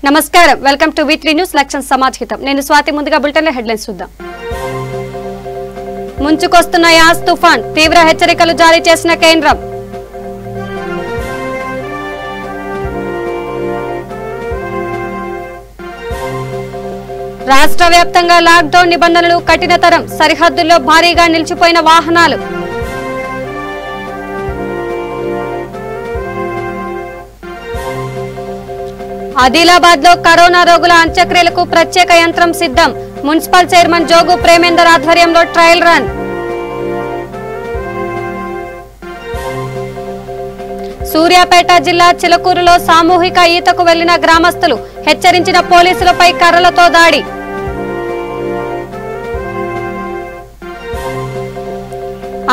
నమస్కారం welcome to V3 news లక్ష్యం సమాచారం నేను స్వాతి ముందుగా బులెటిన్ హెడ్లైన్స్ చూద్దాం ముంచుకొస్తున్న యాస్ తుఫాన్ తీవ్ర హెచ్చరికలు జారీ చేసిన కేంద్రం రాష్ట్ర వ్యాప్తంగా లాక్ డౌన్ నిబంధనలు కఠినతరం సరిహద్దుల్లో భారీగా నిలిచిపోయిన వాహనాలు ఆదిలాబాద్ లో కరోనా రోగుల అంత్యక్రియలకు ప్రత్యేక యంత్రం సిద్ధం మున్సిపల్ చైర్మన్ జోగు ప్రేమేందర్ ఆధ్వర్యంలో ట్రయల్ రన్ సూర్యాపేట జిల్లా చిలకూరులో సామూహిక ఈతకు వెళ్లిన గ్రామస్తులు హెచ్చరించిన పోలీసులపై కర్రలతో దాడి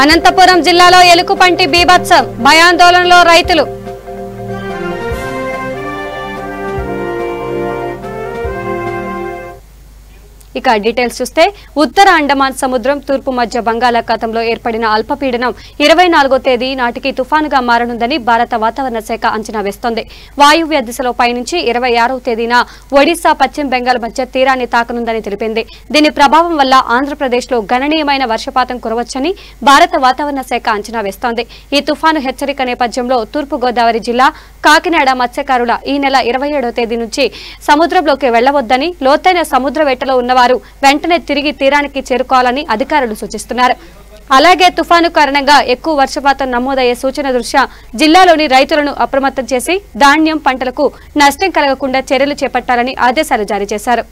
అనంతపురం జిల్లాలో ఎలుకపంటి బీభత్సం భయాందోళనలో రైతులు ఇక డీటెయిల్స్ చూస్తే ఉత్తర అండమాన్ సముద్రం తూర్పు మధ్య బంగాళాఖాతంలో ఏర్పడిన అల్పపీడనం 24వ తేదీ నాటికి తుఫానుగా మారనుందని భారత వాతావరణ శాఖ అంచనా వేస్తోంది. వాయువ్య దిశలో పయనించి 26వ తేదీన ఒడిశా పశ్చిమ బెంగాల్ మధ్య తీరాన్ని తాకనుందని తెలిపింది. దీని ప్రభావం వల్ల ఆంధ్రప్రదేశ్లో గణనీయమైన వర్షపాతం కురవచ్చని భారత వాతావరణ శాఖ అంచనా వేస్తోంది. ఈ తుఫాను హెచ్చరిక నేపథ్యంలో తూర్పు గోదావరి జిల్లా కాకినాడ మత్స్యకారుల ఈ నెల 27వ తేదీ నుంచి సముద్రంలోకి వెళ్లవద్దని లోతైన సముద్ర వేటలో ఉన్నవారు వెంటనే తిరిగి తీరానికి చేరుకోవాలని అధికారులు సూచిస్తున్నారు. అలాగే తుఫాను కారణంగా ఎక్కువ వర్షపాతం నమోదయ్యే సూచన దృష్ట్యా జిల్లాలోని రైతులను అప్రమత్తం చేసి ధాన్యం పంటలకు నష్టం కలగకుండా చర్యలు చేపట్టాలని ఆదేశాలు జారీ చేశారు.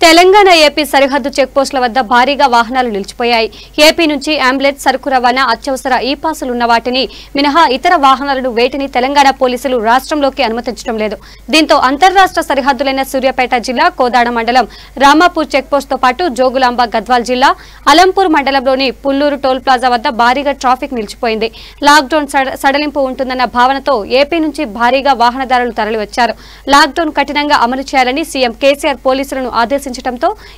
తెలంగాణ ఏపీ సరిహద్దు చెక్పోస్టుల వద్ద భారీగా వాహనాలు నిలిచిపోయాయి. ఏపీ నుంచి అంబులెన్స్ సరుకు రవాణా అత్యవసర ఈ పాసులు ఉన్న వాటిని మినహా ఇతర వాహనాలను వేటిని తెలంగాణ పోలీసులు రాష్ట్రంలోకి అనుమతించడం లేదు. దీంతో అంతర్రాష్ట్ర సరిహద్దులైన సూర్యాపేట జిల్లా కోదాడ మండలం రామాపూర్ చెక్పోస్టుతో పాటు జోగులాంబ గద్వాల్ జిల్లా అలంపూర్ మండలంలోని పుల్లూరు టోల్ ప్లాజా వద్ద భారీగా ట్రాఫిక్ నిలిచిపోయింది. లాక్డౌన్ సడలింపు ఉంటుందన్న భావనతో ఏపీ నుంచి భారీగా వాహనదారులు తరలివచ్చారు. లాక్డౌన్ కఠినంగా అమలు చేయాలని సీఎం కేసీఆర్ పోలీసులను ఆదేశించారు.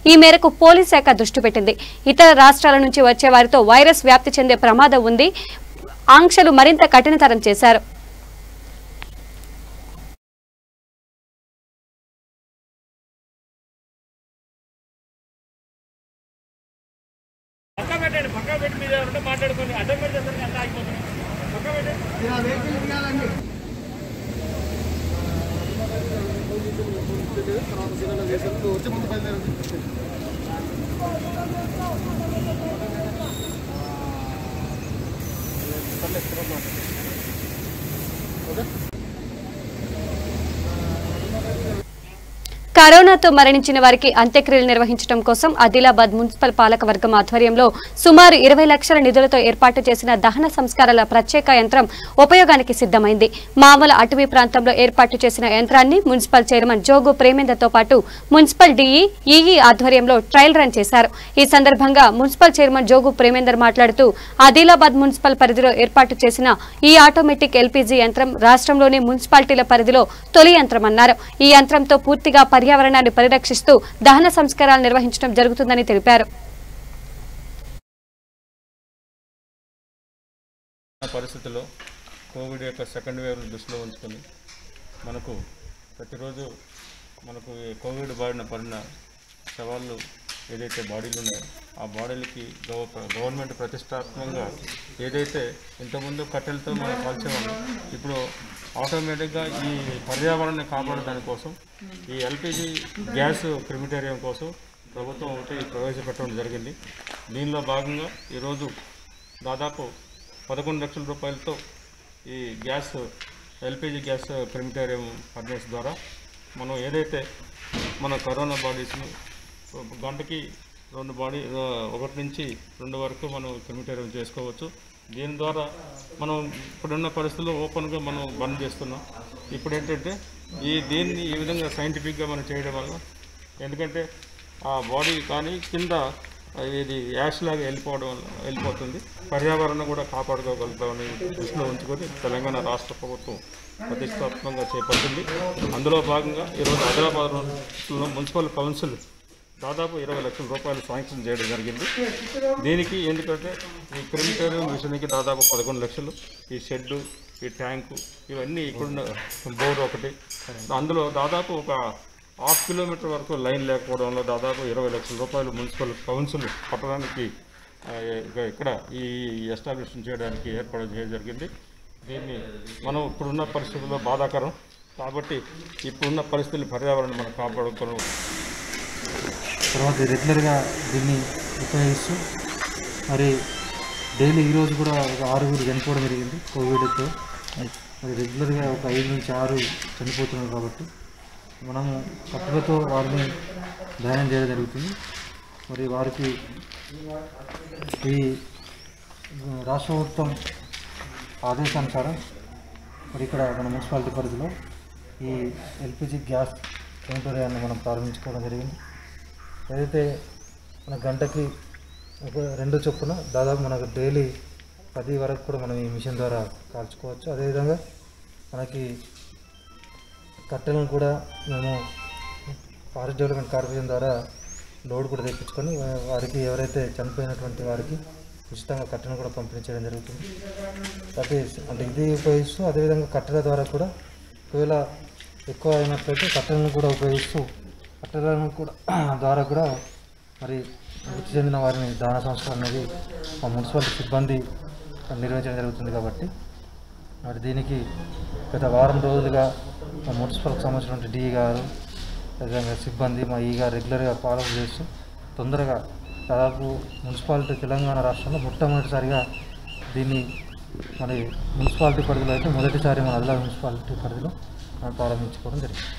ఈ మేరకు పోలీస్ శాఖ దృష్టి పెట్టింది. ఇతర రాష్ట్రాల నుంచి వచ్చే వారితో వైరస్ వ్యాప్తి చెందే ప్రమాదం ఉంది. ఆంక్షలు మరింత కఠినతరం చేశారు. కరోనాతో మరణించిన వారికి అంత్యక్రియలు నిర్వహించడం కోసం ఆదిలాబాద్ మున్సిపల్ పాలకవర్గం ఆధ్వర్యంలో సుమారు 20 లక్షల నిధులతో ఏర్పాటు చేసిన దహన సంస్కారాల ప్రత్యేక యంత్రం ఉపయోగానికి సిద్ధమైంది. మామల అటవీ ప్రాంతంలో ఏర్పాటు చేసిన యంత్రాన్ని మున్సిపల్ చైర్మన్ జోగు ప్రేమేందర్తో పాటు మున్సిపల్ డిఈ ఈఈ ఆధ్వర్యంలో ట్రయల్ రన్ చేశారు. ఈ సందర్భంగా మున్సిపల్ చైర్మన్ జోగు ప్రేమేందర్ మాట్లాడుతూ ఆదిలాబాద్ మున్సిపల్ పరిధిలో ఏర్పాటు చేసిన ఈ ఆటోమేటిక్ ఎల్పీజీ యంత్రం రాష్ట్రంలోని మున్సిపాలిటీల పరిధిలో తొలి యంత్రమన్నారు. ఈ యంత్రంతో పూర్తిగా పర్యావరణాన్ని పరిరక్షిస్తూ దహన సంస్కారాలు నిర్వహించడం జరుగుతుందని తెలిపారు. పరిస్థితుల్లో కోవిడ్ యొక్క సెకండ్ వేవ్ దృష్టిలో ఉంచుకొని మనకు ప్రతిరోజు కోవిడ్ బారిన పడిన సవాళ్ళు ఏదైతే బాడీలు ఉన్నాయో ఆ బాడీలకి గవర్నమెంట్ ప్రతిష్టాత్మకంగా ఏదైతే ఇంతకుముందు కట్టెలతో మనం కాల్చేవాళ్ళం, ఇప్పుడు ఆటోమేటిక్గా ఈ పర్యావరణాన్ని కాపాడడానికి కోసం ఈ ఎల్పిజి గ్యాస్ క్రిమిటేరియం కోసం ప్రభుత్వం ఒకటి ప్రవేశపెట్టడం జరిగింది. దీనిలో భాగంగా ఈరోజు దాదాపు 11 లక్షల రూపాయలతో ఈ ఎల్పిజి గ్యాస్ క్రిమిటేరియం ఫర్నేస్ ద్వారా మనం ఏదైతే మన కరోనా బాడీస్ని గంటకి 1 నుంచి 2 వరకు మనం క్రిమిటేరియం చేసుకోవచ్చు. దీని ద్వారా మనం ఇప్పుడున్న పరిస్థితుల్లో ఓపెన్గా మనం బంద్ చేస్తున్నాం. ఇప్పుడు ఏంటంటే దీన్ని ఈ విధంగా సైంటిఫిక్గా మనం చేయడం వల్ల, ఎందుకంటే ఆ బాడీ కానీ కింద ఇది యాష్ లాగా వెళ్ళిపోతుంది, పర్యావరణం కూడా కాపాడుకోగలుగుతామని దృష్టిలో ఉంచుకొని తెలంగాణ రాష్ట్ర ప్రభుత్వం ప్రతిష్టాత్మకంగా చేపట్టింది. అందులో భాగంగా ఈరోజు ఆదిలాబాద్ మున్సిపల్ కౌన్సిల్ దాదాపు 20 లక్షల రూపాయలు శాంక్షన్ చేయడం జరిగింది. దీనికి ఎందుకంటే ఈ క్రిమిటేరియం మిషన్కి దాదాపు 11 లక్షలు, ఈ షెడ్డు, ఈ ట్యాంకు, ఇవన్నీ ఇక్కడున్న బోర్ ఒకటి, అందులో దాదాపు ఒక 1/2 కిలోమీటర్ వరకు లైన్ లేకపోవడం వల్ల దాదాపు 20 లక్షల రూపాయలు మున్సిపల్ కౌన్సిల్ పట్టడానికి ఇక్కడ ఈ ఎస్టాబ్లిష్మెంట్ చేయడానికి ఏర్పాటు చేయడం జరిగింది. దీన్ని మనం ఇప్పుడున్న పరిస్థితుల్లో బాధాకరం కాబట్టి ఇప్పుడున్న పరిస్థితులు పర్యావరణం మనం కాపాడుకోవడం తర్వాత రెగ్యులర్గా దీన్ని ఉపయోగిస్తూ మరి డైలీ ఈరోజు కూడా ఒక 6 చనిపోవడం జరిగింది కోవిడ్తో. మరి రెగ్యులర్గా ఒక 5 నుంచి 6 చనిపోతున్నారు కాబట్టి మనము కట్టులతో వారిని దహనం చేయడం జరుగుతుంది. మరి వారికి ఈ రాష్ట్ర ప్రభుత్వం ఆదేశానుసారం మరి ఇక్కడ మన మున్సిపాలిటీ పరిధిలో ఈ ఎల్పిజి గ్యాస్ క్రిమిటేరియాన్ని మనం ప్రారంభించుకోవడం జరిగింది. ఏదైతే మన గంటకి ఒక 2 చొప్పున దాదాపు మనకు డైలీ 10 వరకు కూడా మనం ఈ మిషన్ ద్వారా కాల్చుకోవచ్చు. అదేవిధంగా మనకి కట్టెలను కూడా మేము ఫారెస్ట్ డెవలప్మెంట్ కార్పొరేషన్ ద్వారా లోడ్ కూడా తెప్పించుకొని వారికి ఎవరైతే చనిపోయినటువంటి వారికి ఉచితంగా కట్టెలను కూడా పంపిణీ చేయడం జరుగుతుంది. అంటే ఇది ఉపయోగిస్తూ అదేవిధంగా కట్టెల ద్వారా కూడా ఒకవేళ ఎక్కువ అయినట్లయితే కట్టెలను కూడా ఉపయోగిస్తూ కట్టెలను కూడా ద్వారా కూడా మరి మృతి చెందిన వారిని దహన సంస్కారం అనేది మా మున్సిపాలిటీ సిబ్బంది నిర్వహించడం జరుగుతుంది. కాబట్టి మరి దీనికి గత వారం రోజులుగా మా మున్సిపల్కి సంబంధించినటువంటి డిఈ గారు అదేవిధంగా సిబ్బంది మా ఈ గారు రెగ్యులర్గా ఫాలో చేస్తూ తొందరగా దాదాపు మున్సిపాలిటీ తెలంగాణ రాష్ట్రంలో మొట్టమొదటిసారిగా దీన్ని మరి మున్సిపాలిటీ పరిధిలో అయితే మొదటిసారి మన ఆదిలాబాద్ మున్సిపాలిటీ పరిధిలో మనం ప్రారంభించుకోవడం జరిగింది.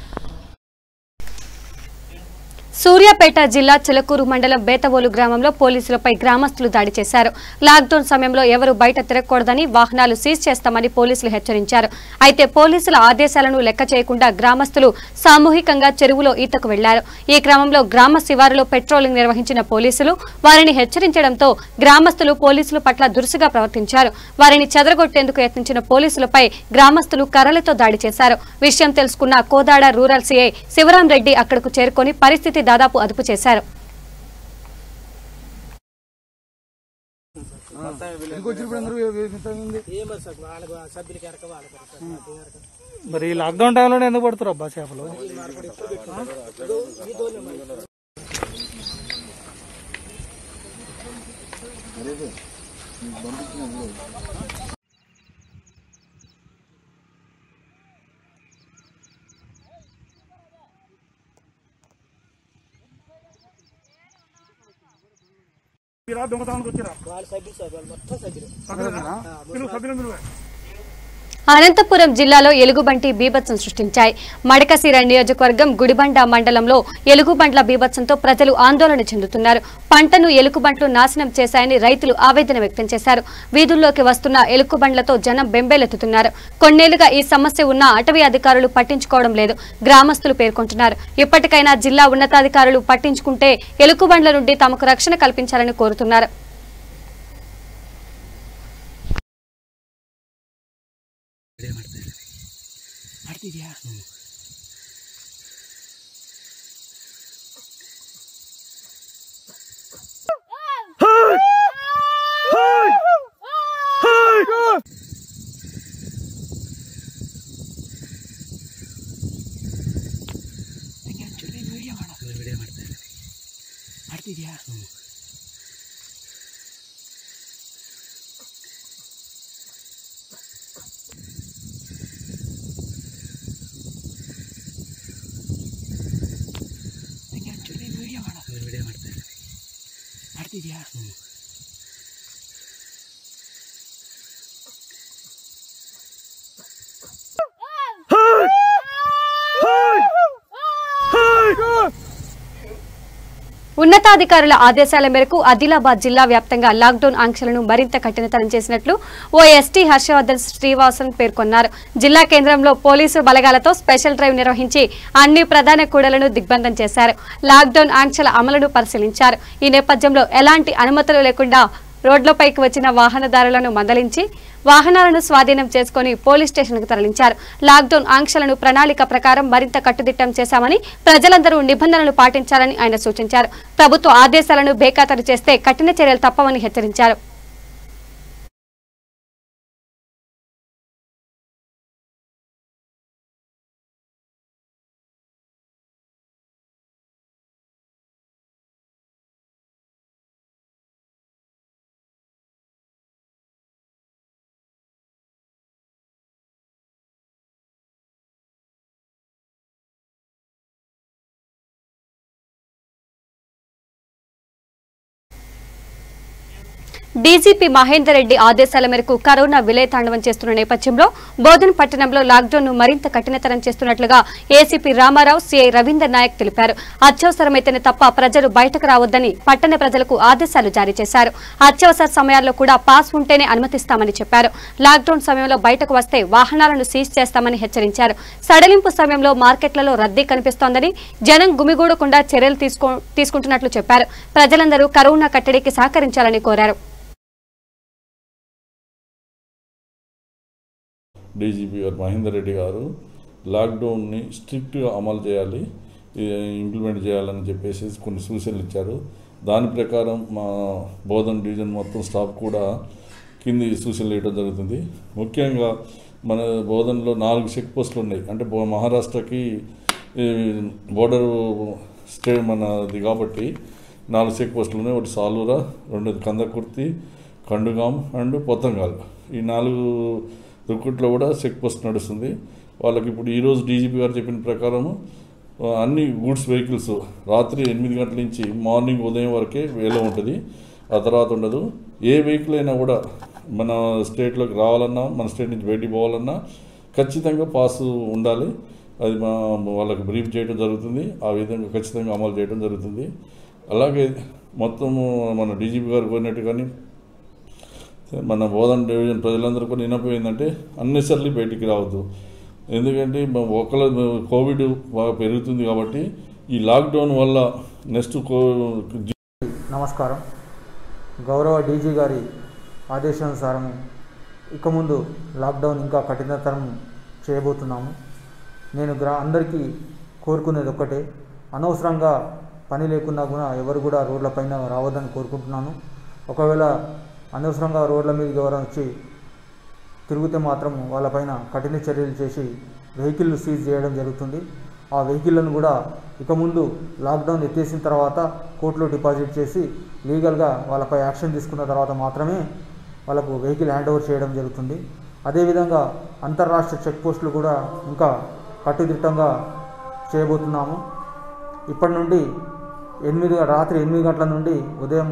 సూర్యాపేట జిల్లా చిలకూరు మండలం బేతవోలు గ్రామంలో పోలీసులపై గ్రామస్తులు దాడి చేశారు. లాక్డౌన్ సమయంలో ఎవరూ బయట తిరగకూడదని, వాహనాలు సీజ్ చేస్తామని పోలీసులు హెచ్చరించారు. అయితే పోలీసుల ఆదేశాలను లెక్క చేయకుండా గ్రామస్తులు సామూహికంగా చెరువులో ఈతకు వెళ్లారు. ఈ క్రమంలో గ్రామ శివారులో పెట్రోలింగ్ నిర్వహించిన పోలీసులు వారిని హెచ్చరించడంతో గ్రామస్తులు పోలీసుల పట్ల దురుసుగా ప్రవర్తించారు. వారిని చెదరగొట్టేందుకు యత్నించిన పోలీసులపై గ్రామస్తులు కర్రలతో దాడి చేశారు. విషయం తెలుసుకున్న కోదాడ రూరల్ సీఐ శివరాం రెడ్డి అక్కడకు చేరుకొని పరిస్థితి దాదాపు అదుపు చేశారు. మరి లాక్డౌన్ టైంలో ఎందుకు పడుతున్నారు అబ్బా చేపలు? దొంగతనానికి వచ్చారా? అనంతపురం జిల్లాలో ఎలుగుబంటి బీభత్సం సృష్టించాయి. మడకశిర నియోజకవర్గం గుడిబండ మండలంలో ఎలుగుబంట్ల బీభత్సంతో ప్రజలు ఆందోళన చెందుతున్నారు. పంటను ఎలుగుబంట్లు నాశనం చేశాయని రైతులు ఆవేదన వ్యక్తం చేశారు. వీధుల్లోకి వస్తున్న ఎలుగుబంట్లతో జనం బెంబేలెత్తుతున్నారు. కొన్నేళ్లుగా ఈ సమస్య ఉన్న అటవీ అధికారులు పట్టించుకోవడం లేదు గ్రామస్తులు పేర్కొంటున్నారు. ఇప్పటికైనా జిల్లా ఉన్నతాధికారులు పట్టించుకుంటే ఎలుగుబంట్ల నుండి తమకు రక్షణ కల్పించాలని కోరుతున్నారు. ఉన్నతాధికారుల ఆదేశాల మేరకు ఆదిలాబాద్ జిల్లా వ్యాప్తంగా లాక్డౌన్ ఆంక్షలను మరింత కఠినతరం చేసినట్లు ఓ ఎస్టీ హర్షవర్ధన్ శ్రీవాసన్ పేర్కొన్నారు. జిల్లా కేంద్రంలో పోలీసు బలగాలతో స్పెషల్ డ్రైవ్ నిర్వహించి అన్ని ప్రధాన కూడళ్లను దిగ్బంధం చేశారు. లాక్డౌన్ ఆంక్షల అమలును పరిశీలించారు. ఈ నేపథ్యంలో ఎలాంటి అనుమతులు లేకుండా రోడ్లపైకి వచ్చిన వాహనదారులను మందలించి వాహనాలను స్వాధీనం చేసుకుని పోలీస్ స్టేషన్కు తరలించారు. లాక్డౌన్ ఆంక్షలను ప్రణాళిక ప్రకారం మరింత కట్టుదిట్టం చేశామని, ప్రజలందరూ నిబంధనలు పాటించాలని ఆయన సూచించారు. ప్రభుత్వ ఆదేశాలను బేఖాతరు చేస్తే కఠిన చర్యలు తప్పవని హెచ్చరించారు. డీజీపీ మహేందర్ రెడ్డి ఆదేశాల మేరకు కరోనా విలయతాండవం చేస్తున్న నేపథ్యంలో బోధన్ పట్టణంలో లాక్డౌన్ ను మరింత కఠినతరం చేస్తున్నట్లుగా ఏసీపీ రామారావు, సీఐ రవీందర్ నాయక్ తెలిపారు. అత్యవసరమైతేనే తప్ప ప్రజలు బయటకు రావద్దని పట్టణ ప్రజలకు ఆదేశాలు జారీ చేశారు. అత్యవసర సమయాల్లో కూడా పాస్ ఉంటేనే అనుమతిస్తామని చెప్పారు. లాక్డౌన్ సమయంలో బయటకు వస్తే వాహనాలను సీజ్ చేస్తామని హెచ్చరించారు. సడలింపు సమయంలో మార్కెట్లలో రద్దీ కనిపిస్తోందని, జనం గుమిగూడకుండా చర్యలు తీసుకుంటున్నట్లు చెప్పారు. ప్రజలందరూ కరోనా కట్టడికి సహకరించాలని కోరారు. డీజీపీ గారు మహేందర్ రెడ్డి గారు లాక్డౌన్ని స్ట్రిక్ట్గా అమలు చేయాలి, ఇంప్లిమెంట్ చేయాలని చెప్పేసి కొన్ని సూచనలు ఇచ్చారు. దాని ప్రకారం మా బోధన్ డివిజన్ మొత్తం స్టాఫ్ కూడా కింది సూచనలు ఇవ్వడం జరుగుతుంది. ముఖ్యంగా మన బోధన్లో 4 చెక్ పోస్టులు ఉన్నాయి. అంటే మహారాష్ట్రకి బోర్డర్ స్టేట్ మనది కాబట్టి 4 చెక్ పోస్టులు ఉన్నాయి. ఒకటి సాలూరా, 2 కందకుర్తి, కండుగాం అండ్ పొత్తంగాల్. ఈ 4 రుక్కుట్లో కూడా చెక్ పోస్ట్ నడుస్తుంది. వాళ్ళకి ఇప్పుడు ఈరోజు డీజీపీ గారు చెప్పిన ప్రకారం అన్ని గూడ్స్ వెహికల్స్ రాత్రి 8 గంటల నుంచి మార్నింగ్ ఉదయం వరకే వేలో ఉంటుంది, ఆ తర్వాత ఉండదు. ఏ వెహికల్ అయినా కూడా మన స్టేట్లోకి రావాలన్నా, మన స్టేట్ నుంచి బయటికి పోవాలన్నా ఖచ్చితంగా పాస్ ఉండాలి. అది వాళ్ళకి బ్రీఫ్ చేయడం జరుగుతుంది. ఆ విధంగా ఖచ్చితంగా అమలు చేయడం జరుగుతుంది. అలాగే మొత్తము మన డీజీపీ గారు కోరినట్టు కానీ మన బోధన్ డివిజన్ ప్రజలందరూ కూడా నిన్నపోయిందంటే అన్నెసర్లీ బయటికి రావద్దు. ఎందుకంటే ఒకళ్ళ కోవిడ్ బాగా పెరుగుతుంది కాబట్టి ఈ లాక్డౌన్ వల్ల నెక్స్ట్ నమస్కారం. గౌరవ డీజీ గారి ఆదేశానుసారం ఇక ముందు లాక్డౌన్ ఇంకా కఠినతరం చేయబోతున్నాము. నేను అందరికీ కోరుకునేది ఒక్కటే, అనవసరంగా పని లేకున్నా కూడా ఎవరు కూడా రోడ్లపైన రావద్దని కోరుకుంటున్నాను. ఒకవేళ అనవసరంగా రోడ్ల మీదకి ఎవరైనా వచ్చి తిరిగితే మాత్రం వాళ్ళపైన కఠిన చర్యలు చేసి వెహికల్ సీజ్ చేయడం జరుగుతుంది. ఆ వెహికల్లను కూడా ఇక ముందు లాక్డౌన్ ఎత్తేసిన తర్వాత కోర్టులో డిపాజిట్ చేసి లీగల్గా వాళ్ళపై యాక్షన్ తీసుకున్న తర్వాత మాత్రమే వాళ్ళకు వెహికల్ హ్యాండ్ ఓవర్ చేయడం జరుగుతుంది. అదేవిధంగా అంతర్రాష్ట్ర చెక్ పోస్టులు కూడా ఇంకా కట్టుదిట్టంగా చేయబోతున్నాము. ఇప్పటి నుండి రాత్రి 8 గంటల నుండి ఉదయం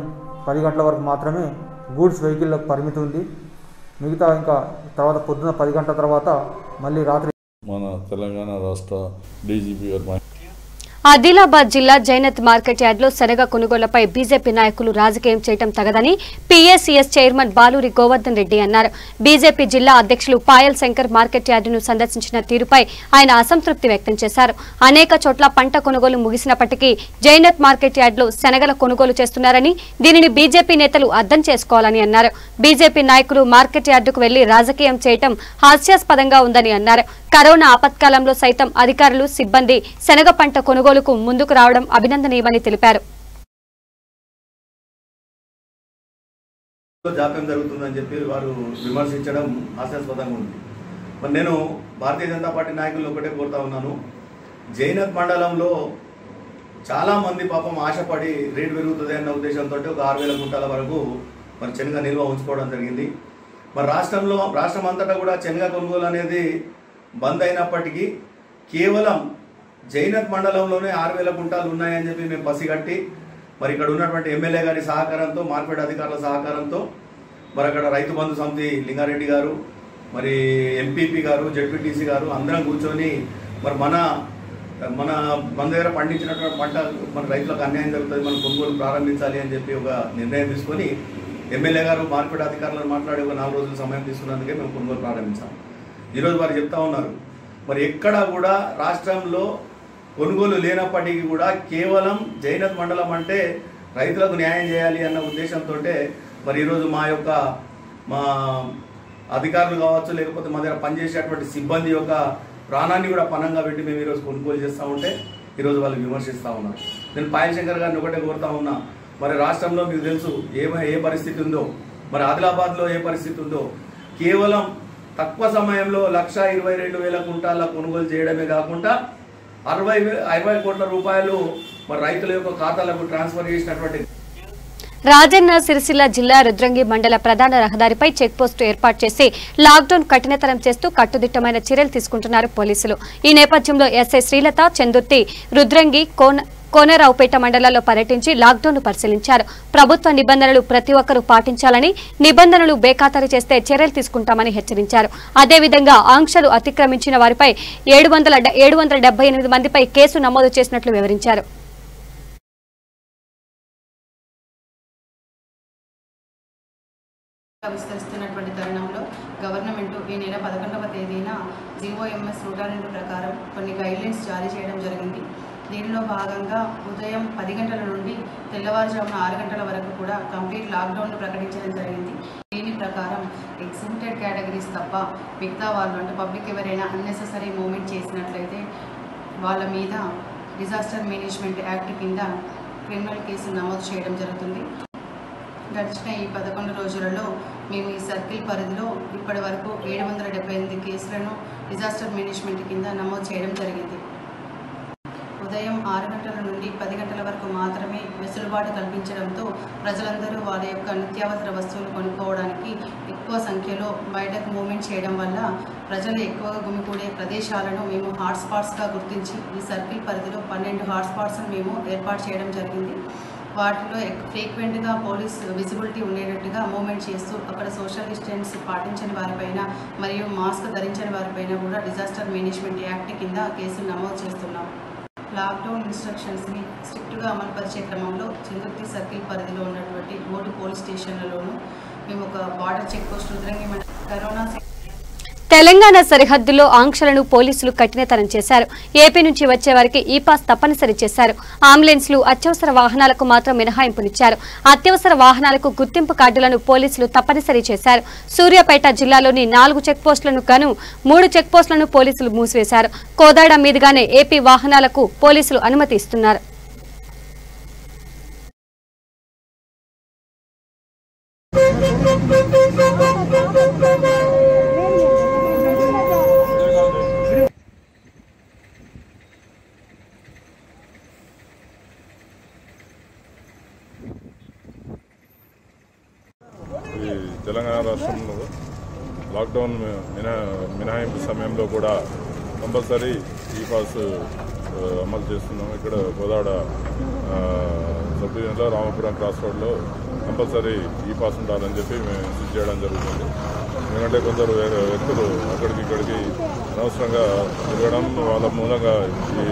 10 గంటల వరకు మాత్రమే గూడ్స్ వెహికల్లకు పరిమితి ఉంది. మిగతా ఇంకా తర్వాత పొద్దున 10 గంటల తర్వాత మళ్ళీ రాత్రి మన తెలంగాణ రాష్ట్ర డీజీపీ గారు ఆదిలాబాద్ జిల్లా జైనత్ మార్కెట్ యార్డ్లో శనగ కొనుగోళ్లపై బీజేపీ నాయకులు రాజకీయం చేయడం తగదని పీఏసీఎస్ చైర్మన్ బాలూరి గోవర్ధన్ రెడ్డి అన్నారు. బీజేపీ జిల్లా అధ్యక్షులు పాయల్ శంకర్ మార్కెట్ యార్డును సందర్శించిన తీరుపై ఆయన అసంతృప్తి వ్యక్తం చేశారు. అనేక చోట్ల పంట కొనుగోలు ముగిసినప్పటికీ జైనత్ మార్కెట్ యార్డులో శనగల కొనుగోలు చేస్తున్నారని, దీనిని బీజేపీ నేతలు అర్థం చేసుకోవాలని అన్నారు. బీజేపీ నాయకులు మార్కెట్ యార్డుకు వెళ్లి రాజకీయం చేయడం హాస్యాస్పదంగా ఉందని అన్నారు. కరోనా ఆపత్కాలంలో సైతం అధికారులు, సిబ్బంది శనగ పంట కొనుగోలుకు ముందుకు రావడం అభినందనీయమని తెలిపారు. జాప్యం జరుగుతుందని చెప్పి వారు విమర్శించడం హాస్యాస్పదంగా ఉంది. మరి నేను భారతీయ జనతా పార్టీ నాయకులు ఒకటే కోరుతా ఉన్నాను, జైనత్ మండలంలో చాలా మంది పాపం ఆశపడి రేటు పెరుగుతుంది అన్న ఉద్దేశంతో ఒక 6,000 గుంటల వరకు మరి శనగ నిల్వ ఉంచుకోవడం జరిగింది. మరి రాష్ట్రం అంతటా కూడా శనగ కొనుగోలు అనేది బంద్ అయినప్పటికీ కేవలం జైనత్ మండలంలోనే 6,000 గుంటాలు ఉన్నాయని చెప్పి మేము పసిగట్టి మరి ఇక్కడ ఉన్నటువంటి ఎమ్మెల్యే గారి సహకారంతో, మార్కెట్ అధికారుల సహకారంతో మరి అక్కడ రైతు బంధు సమితి లింగారెడ్డి గారు, మరి ఎంపీపీ గారు, జెడ్పీటీసీ గారు అందరం కూర్చొని మరి మన దగ్గర పండించినటువంటి పంట మన రైతులకు అన్యాయం జరుగుతుంది, మనం కొనుగోలు ప్రారంభించాలి అని చెప్పి ఒక నిర్ణయం తీసుకొని ఎమ్మెల్యే గారు మార్కెట్ అధికారులను మాట్లాడి ఒక 4 రోజుల సమయం తీసుకున్నందుకే మేము కొనుగోలు ప్రారంభించాం. ఈరోజు వారు చెప్తా ఉన్నారు మరి ఎక్కడా కూడా రాష్ట్రంలో కొనుగోలు లేనప్పటికీ కూడా కేవలం జైనత్ మండలం అంటే రైతులకు న్యాయం చేయాలి అన్న ఉద్దేశంతో మరి ఈరోజు మా అధికారులు కావచ్చు, లేకపోతే మా దగ్గర పనిచేసేటువంటి సిబ్బంది యొక్క ప్రాణాన్ని కూడా పణంగా పెట్టి మేము ఈరోజు కొనుగోలు చేస్తూ ఉంటే ఈరోజు వాళ్ళు విమర్శిస్తూ ఉన్నారు. నేను పాయల్ శంకర్ గారిని ఒకటే కోరుతా ఉన్నా, మరి రాష్ట్రంలో మీకు తెలుసు ఏ పరిస్థితి ఉందో, మరి ఆదిలాబాద్లో ఏ పరిస్థితి ఉందో, కేవలం తక్కువ సమయంలో 1,22,000 గుంటాల కొనుగోలు చేయడమే కాకుండా 60 కోట్ల రూపాయలు మరి రైతుల యొక్క ఖాతాలకు ట్రాన్స్ఫర్ చేసినటువంటి రాజన్న సిరిసిల్ల జిల్లా రుద్రంగి మండల ప్రధాన రహదారిపై చెక్పోస్టు ఏర్పాటు చేసి లాక్డౌన్ కఠినతరం చేస్తూ కట్టుదిట్టమైన చర్యలు తీసుకుంటున్నారు పోలీసులు. ఈ నేపథ్యంలో ఎస్ఐ శ్రీలత, చందుర్తి, రుద్రంగి, కోనరావుపేట మండలాల్లో పర్యటించి లాక్డౌన్ పరిశీలించారు. ప్రభుత్వ నిబంధనలు ప్రతి ఒక్కరూ పాటించాలని, నిబంధనలు బేఖాతరు చేస్తే చర్యలు తీసుకుంటామని హెచ్చరించారు. అదేవిధంగా ఆంక్షలు అతిక్రమించిన వారిపై 778 మందిపై కేసు నమోదు చేసినట్లు వివరించారు. విస్తరిస్తున్నటువంటి తరుణంలో గవర్నమెంట్ ఈ నెల 11వ తేదీన GOMS 102 ప్రకారం కొన్ని గైడ్లైన్స్ జారీ చేయడం జరిగింది. దీనిలో భాగంగా ఉదయం 10 గంటల నుండి తెల్లవారుజామున 6 గంటల వరకు కూడా కంప్లీట్ లాక్డౌన్ ప్రకటించడం జరిగింది. దీని ప్రకారం ఎగ్జెంప్టెడ్ కేటగిరీస్ తప్ప మిగతా వాళ్ళు అంటే పబ్లిక్ ఎవరైనా అన్నెసెసరీ మూవ్మెంట్ చేసినట్లయితే వాళ్ళ మీద డిజాస్టర్ మేనేజ్మెంట్ యాక్ట్ కింద క్రిమినల్ కేసు నమోదు చేయడం జరుగుతుంది. గడిచిన ఈ 11 రోజులలో మేము ఈ సర్కిల్ పరిధిలో ఇప్పటి వరకు 778 కేసులను డిజాస్టర్ మేనేజ్మెంట్ కింద నమోదు చేయడం జరిగింది. ఉదయం 6 గంటల నుండి 10 గంటల వరకు మాత్రమే వెసులుబాటు కల్పించడంతో ప్రజలందరూ వాళ్ళ యొక్క నిత్యావసర వస్తువులు కొనుక్కోవడానికి ఎక్కువ సంఖ్యలో బయటకు మూవ్మెంట్ చేయడం వల్ల ప్రజలు ఎక్కువగా గుమికూడే ప్రదేశాలను మేము హాట్స్పాట్స్గా గుర్తించి ఈ సర్కిల్ పరిధిలో 12 హాట్స్పాట్స్ను మేము ఏర్పాటు చేయడం జరిగింది. వాటిలో ఫ్రీక్వెంట్గా పోలీస్ విజిబిలిటీ ఉండేటట్టుగా మూవ్మెంట్ చేస్తూ అక్కడ సోషల్ డిస్టెన్స్ పాటించని వారిపైన మరియు మాస్క్ ధరించని వారిపైన కూడా డిజాస్టర్ మేనేజ్మెంట్ యాక్ట్ కింద కేసులు నమోదు చేస్తున్నాం. లాక్డౌన్ ఇన్స్ట్రక్షన్స్ని స్ట్రిక్ట్గా అమలుపరిచే క్రమంలో చందుర్తి సర్కిల్ పరిధిలో ఉన్నటువంటి 3 పోలీస్ స్టేషన్లలోనూ మేము ఒక border check post Rudrangi corona Telangana సరిహద్దుల్లో ఆంక్షలను పోలీసులు కఠినతరం చేశారు. ఏపీ నుంచి వచ్చే వారికి ఈ పాస్ తప్పనిసరి చేశారు. అంబులెన్స్లు, అత్యవసర వాహనాలకు మాత్రం మినహాయింపునిచ్చారు. అత్యవసర వాహనాలకు గుర్తింపు కార్డులను పోలీసులు తప్పనిసరి చేశారు. సూర్యాపేట జిల్లాలోని 4 చెక్పోస్టులను గాను 3 చెక్పోస్టులను పోలీసులు మూసివేశారు. కోదాడ మీదుగానే ఏపీ వాహనాలకు పోలీసులు అనుమతి ఇస్తున్నారు. తెలంగాణ రాష్ట్రంలో లాక్డౌన్ మినహాయింపు సమయంలో కూడా కంపల్సరీ ఈ పాస్ అమలు చేస్తున్నాం. ఇక్కడ కోదాడ సబ్ డివిజన్లో రామపురం క్రాస్ రోడ్లో కంపల్సరీ ఈ పాస్ ఉండాలని చెప్పి మేము సూచన చేయడం జరుగుతుంది. ఎందుకంటే కొందరు వ్యక్తులు అక్కడికి ఇక్కడికి అనవసరంగా తిరగడం వాళ్ళ మూలంగా ఈ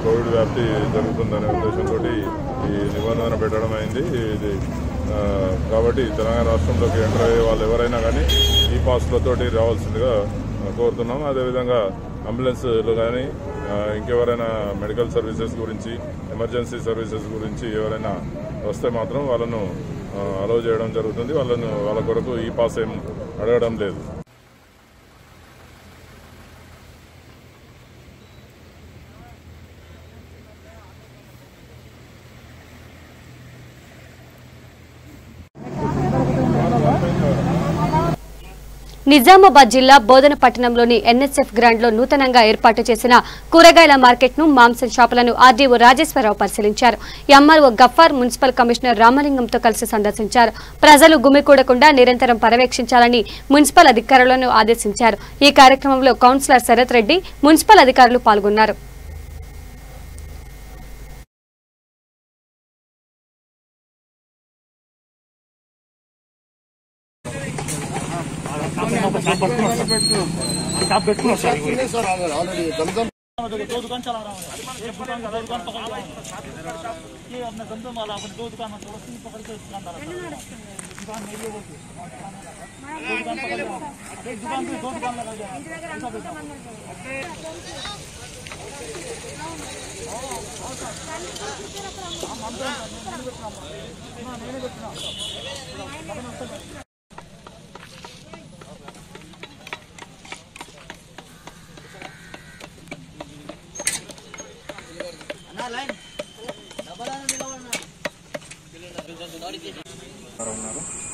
కోవిడ్ వ్యాప్తి జరుగుతుందనే ఉద్దేశంతో ఈ నిబంధన పెట్టడం అయింది. ఇది కాబట్టి తెలంగాణ రాష్ట్రంలోకి ఎంటర్ అయ్యే వాళ్ళు ఎవరైనా కానీ ఈ పాస్లతోటి రావాల్సిందిగా కోరుతున్నాం. అదేవిధంగా అంబులెన్స్లు కానీ ఇంకెవరైనా మెడికల్ సర్వీసెస్ గురించి ఎమర్జెన్సీ సర్వీసెస్ గురించి ఎవరైనా వస్తే మాత్రం వాళ్ళను అలౌ చేయడం జరుగుతుంది. వాళ్ళ కొరకు ఈ పాస్ ఏం అడగడం లేదు. నిజామాబాద్ జిల్లా బోధన పట్టణంలోని ఎన్ఎస్ఎఫ్ గ్రాండ్ లో నూతనంగా ఏర్పాటు చేసిన కూరగాయల మార్కెట్ ను మాంసం షాపులను ఆర్డీఓ రాజేశ్వరరావు పరిశీలించారు. ఎంఆర్ఓ గఫార్ మున్సిపల్ కమిషనర్ రామలింగంతో కలిసి సందర్శించారు. ప్రజలు గుమికూడకుండా నిరంతరం పర్యవేక్షించాలని మున్సిపల్ అధికారులను ఆదేశించారు. ఈ కార్యక్రమంలో కౌన్సిలర్ శరత్ రెడ్డి, మున్సిపల్ అధికారులు పాల్గొన్నారు.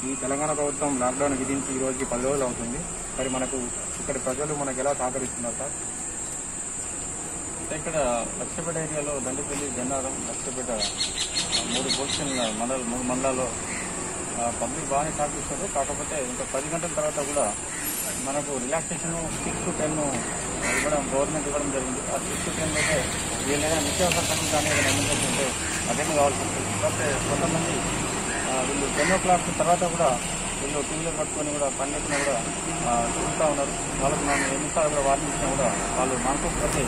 ఈ తెలంగాణ ప్రభుత్వం లాక్డౌన్ విధించి ఈ రోజుకి 10 రోజులు అవుతుంది. మరి మనకు ఇక్కడ ప్రజలు మనకు ఎలా సహకరిస్తున్నారు సార్? ఇక్కడ లక్షపేట ఏరియాలో దండపల్లి, జన్నారం, లక్షపేట 3 పోస్టుల మూడు మండలాల్లో పబ్లిక్ బాగానే సహకరిస్తారు. కాకపోతే ఇంకా 10 గంటల తర్వాత కూడా మనకు రిలాక్సేషన్ 6 to 10 ఇవ్వడం గవర్నమెంట్ ఇవ్వడం జరిగింది. ఆ 6 to 10 అయితే వీళ్ళైనా నిత్యావసర పనులు కానీ ఏదైనా ఎమర్జెన్సీ ఉంటే అటెండ్ కావాల్సి ఉంటుంది. కాకపోతే కొంతమంది వీళ్ళు 10 o'clock తర్వాత కూడా వీళ్ళు టీవీలో పట్టుకొని కూడా పనిచేసినా కూడా చూస్తూ ఉన్నారు. వాళ్ళకి మనం ఎన్నిసార్లు కూడా వార్నింగ్ ఇచ్చినా కూడా వాళ్ళు మానుకోకపోతే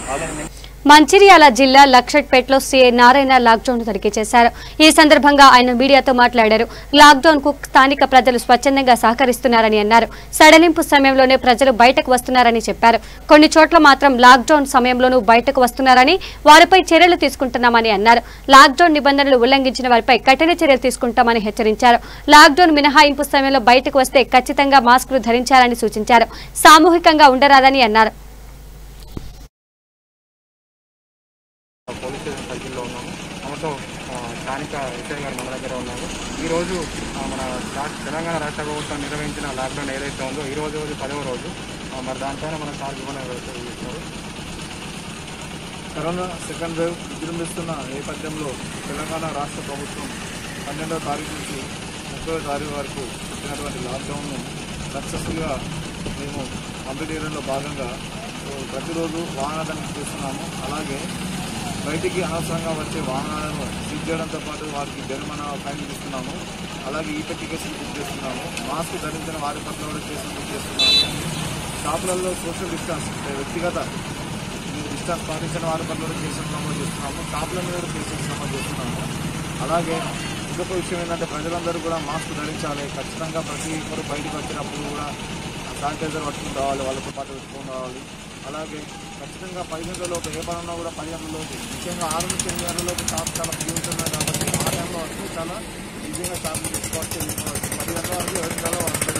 వాళ్ళని మంచిర్యాల జిల్లా లక్షట్పేటలో సీఐ నారాయణ లాక్డౌన్ తనిఖీ చేశారు. ఈ సందర్భంగా ఆయన మీడియాతో మాట్లాడారు. లాక్డౌన్ కు స్థానిక ప్రజలు స్వచ్ఛందంగా సహకరిస్తున్నారని అన్నారు. సడలింపు సమయంలోనే ప్రజలు బయటకు వస్తున్నారని చెప్పారు. కొన్ని చోట్ల మాత్రం లాక్డౌన్ సమయంలోనూ బయటకు వస్తున్నారని, వారిపై చర్యలు తీసుకుంటున్నామని అన్నారు. లాక్డౌన్ నిబంధనలు ఉల్లంఘించిన వారిపై కఠిన చర్యలు తీసుకుంటామని హెచ్చరించారు. లాక్డౌన్ మినహాయింపు సమయంలో బయటకు వస్తే ఖచ్చితంగా మాస్కులు ధరించాలని సూచించారు. సామూహికంగా ఉండరాదని అన్నారు. పోలీస్ స్టేషన్ సర్కిల్లో ఉన్నాము. మనతో స్థానిక ఎస్ఐ గారు మన దగ్గర ఉన్నారు. ఈరోజు మన తెలంగాణ రాష్ట్ర ప్రభుత్వం నిర్వహించిన లాక్డౌన్ ఏదైతే ఉందో ఈ రోజు 10వ రోజు. మరి దానిపైన మన సార్ ఇస్తున్నారు. కరోనా సెకండ్ వేవ్ విజృంభిస్తున్న నేపథ్యంలో తెలంగాణ రాష్ట్ర ప్రభుత్వం 12వ తారీఖు నుంచి 30వ తారీఖు వరకు పెట్టినటువంటి లాక్డౌన్ను సక్సెస్ఫుల్గా మేము కంప్లీట్ చేయడంలో భాగంగా ప్రతిరోజు వాహన తనిఖీ చేస్తున్నాము. అలాగే బయటికి అనవసరంగా వచ్చే వాహనాలను సీజ్ చేయడంతో పాటు వారికి జరిమానా ఫైన్ ఇస్తున్నాము. అలాగే ఈపెట్టి కేసులు బుక్ చేస్తున్నాము. మాస్క్ ధరించిన వారి పట్ల కూడా కేసులు బుక్ చేస్తున్నాము. షాపులలో సోషల్ డిస్టెన్స్ వ్యక్తిగత డిస్టెన్స్ పాటించిన వారి పట్ల కూడా కేసులు నమోదు చేస్తున్నాము. షాపుల మీద కూడా కేసులు నమోదు చేస్తున్నాము. అలాగే ఇంకొక విషయం ఏంటంటే ప్రజలందరూ కూడా మాస్క్ ధరించాలి. ఖచ్చితంగా ప్రతి ఒక్కరు బయటకు వచ్చినప్పుడు కూడా శానిటైజర్ పట్టుకుని రావాలి, వాళ్ళతో పాటు పెట్టుకుని రావాలి. అలాగే ఖచ్చితంగా 10 గంటలలోపు ఏ పనున్నా కూడా 10 గంటలలోపు, ముఖ్యంగా 6 నుంచి 8 గంటలలోపు షాప్ చాలా ఫ్రీ ఉంటున్నాయి కాబట్టి ఆ టైంలో వరకు చాలా ఈజీగా షాప్ తీసుకోవచ్చు. 10 గంటల వరకు 7 గంటల వరకు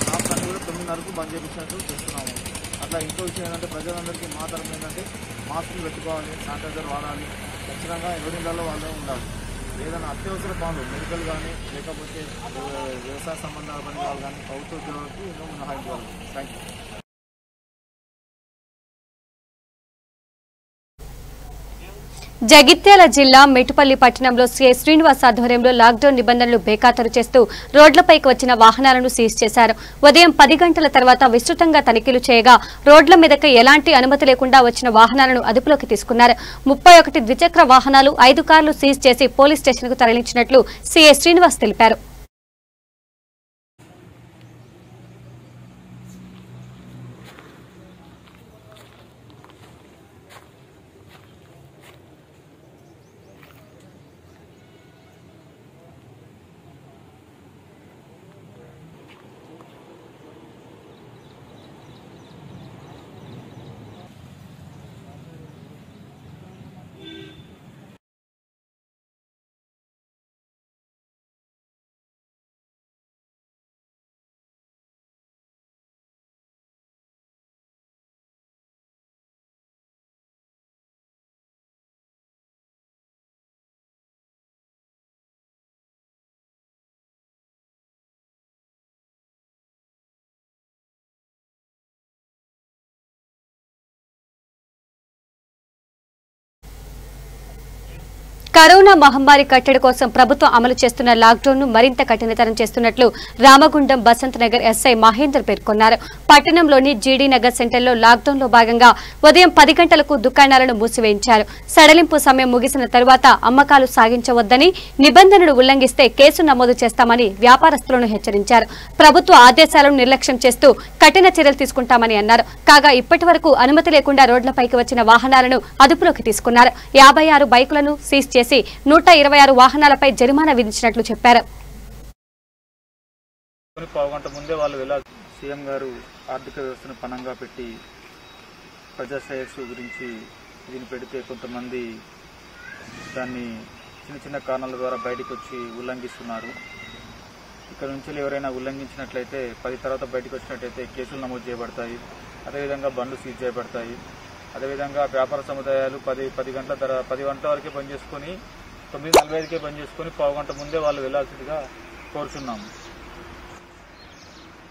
షాప్స్ అన్ని కూడా 9:30కు బంద్ చేయించినట్టు చేస్తున్నాము. అట్లా ఇంకో విషయం ఏంటంటే ప్రజలందరికీ మా తరఫు ఏంటంటే మాస్కులు పెట్టుకోవాలి, శానిటైజర్ వాడాలి, ఖచ్చితంగా 7 గంటల్లో వాళ్ళే ఉండాలి. ఏదైనా అత్యవసర పనులు మెడికల్ కానీ లేకపోతే వ్యవసాయ సంబంధాల పని వాళ్ళు కానీ ప్రభుత్వ ఉద్యోగులకు ఎన్నో మినహాయించాలి. Thank you. జగిత్యాల జిల్లా మెట్టుపల్లి పట్టణంలో సీఐ శ్రీనివాస్ ఆధ్వర్యంలో లాక్డౌన్ నిబంధనలు బేఖాతరు చేస్తూ రోడ్లపైకి వచ్చిన వాహనాలను సీజ్ చేశారు. ఉదయం 10 గంటల తర్వాత విస్తృతంగా తనిఖీలు చేయగా రోడ్ల మీదకి ఎలాంటి అనుమతి లేకుండా వచ్చిన వాహనాలను అదుపులోకి తీసుకున్నారు. 31 ద్విచక్ర వాహనాలు 5 కార్లు సీజ్ చేసి పోలీస్ స్టేషన్కు తరలించినట్లు సీఐ శ్రీనివాస్ తెలిపారు. కరోనా మహమ్మారి కట్టడి కోసం ప్రభుత్వం అమలు చేస్తున్న లాక్డౌన్ ను మరింత కఠినతరం చేస్తున్నట్లు రామగుండం బసంత్ నగర్ ఎస్ఐ మహేందర్ పేర్కొన్నారు. పట్టణంలోని జీడీ నగర్ సెంటర్లో లాక్డౌన్ లో భాగంగా ఉదయం 10 గంటలకు దుకాణాలను మూసివేయించారు. సడలింపు సమయం ముగిసిన తరువాత అమ్మకాలు సాగించవద్దని, నిబంధనలు ఉల్లంఘిస్తే కేసు నమోదు చేస్తామని వ్యాపారస్తులను హెచ్చరించారు. ప్రభుత్వ ఆదేశాలను నిర్లక్ష్యం చేస్తూ కఠిన చర్యలు తీసుకుంటామని అన్నారు. కాగా ఇప్పటి వరకు అనుమతి లేకుండా రోడ్లపైకి వచ్చిన వాహనాలను అదుపులోకి తీసుకున్నారు. 56 బైకులను సీజ్ చేసి 126 వాహనాలపై జరిమానా విధించినట్లు చెప్పారు. పావుగంట ముందే వాళ్ళు వెళ్ళాలి. సీఎం గారు ఆర్థిక వ్యవస్థను పణంగా పెట్టి ప్రజా శ్రేయస్సు గురించి దీన్ని పెడితే కొంతమంది దాన్ని చిన్న చిన్న కారణాల ద్వారా బయటకు వచ్చి ఉల్లంఘిస్తున్నారు. ఇక్కడ నుంచి ఎవరైనా ఉల్లంఘించినట్లయితే 10 తర్వాత బయటకు వచ్చినట్లయితే కేసులు నమోదు చేయబడతాయి. అదేవిధంగా బండ్లు సీజ్ చేయబడతాయి. అదేవిధంగా వ్యాపార సముదాయాలు 10 గంటల వరకే బంద్ చేసుకుని 9:45కే బంద్ చేసుకుని పావుగంట ముందే వాళ్ళు వెళ్లాల్సిందిగా కోరుచున్నాము.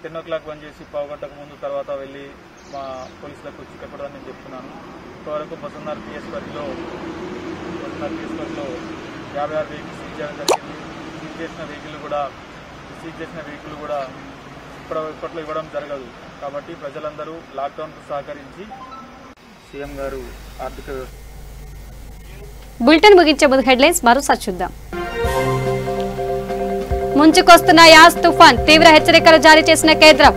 10 o'clock బంద్ చేసి పావుగంటకు ముందు తర్వాత వెళ్ళి మా పోలీసులకు చిక్కపడదని నేను చెప్తున్నాను. ఇంతవరకు బసంత్ పిఎస్ పరిధిలో 56 వెహికల్స్ సీజ్ చేయడం జరిగింది. సీజ్ చేసిన వెహికల్ కూడా ఇప్పట్లో ఇవ్వడం జరగదు. కాబట్టి ప్రజలందరూ లాక్డౌన్కు సహకరించి సీఎం గారు ఆర్థిక బులెటిన్ ముగించే ముందు హెడ్లైన్స్ మరోసారి చూద్దాం. ముంచుకొస్తున్న యాస్ తుఫాన్, తీవ్ర హెచ్చరికలు జారీ చేసిన కేంద్రం.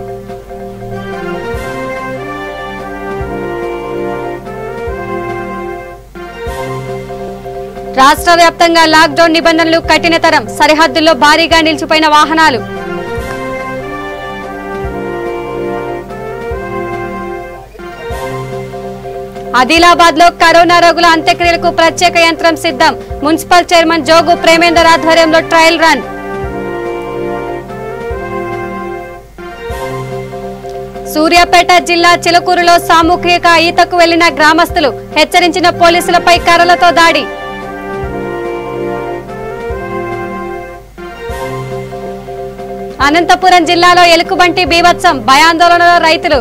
రాష్ట్ర వ్యాప్తంగా లాక్డౌన్ నిబంధనలు కఠినతరం, సరిహద్దుల్లో భారీగా నిలిచిపోయిన వాహనాలు. ఆదిలాబాద్ లో కరోనా రోగుల అంత్యక్రియలకు ప్రత్యేక యంత్రం సిద్ధం, మున్సిపల్ చైర్మన్ జోగు ప్రేమేందర్ ఆధ్వర్యంలో ట్రయల్ రన్. సూర్యాపేట జిల్లా చిలుకూరులో సామూహిక ఈతకు వెళ్లిన గ్రామస్తులు, హెచ్చరించిన పోలీసులపై కర్రలతో దాడి. అనంతపురం జిల్లాలో ఎలుకబంటి బీభత్సం, భయాందోళనలో రైతులు.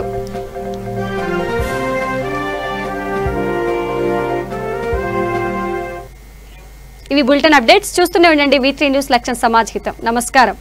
ఇవి బులెటిన్ అప్డేట్స్. చూస్తూనే ఉండండి V3 న్యూస్ లక్ష్యం సమాజ్ హితం. నమస్కారం.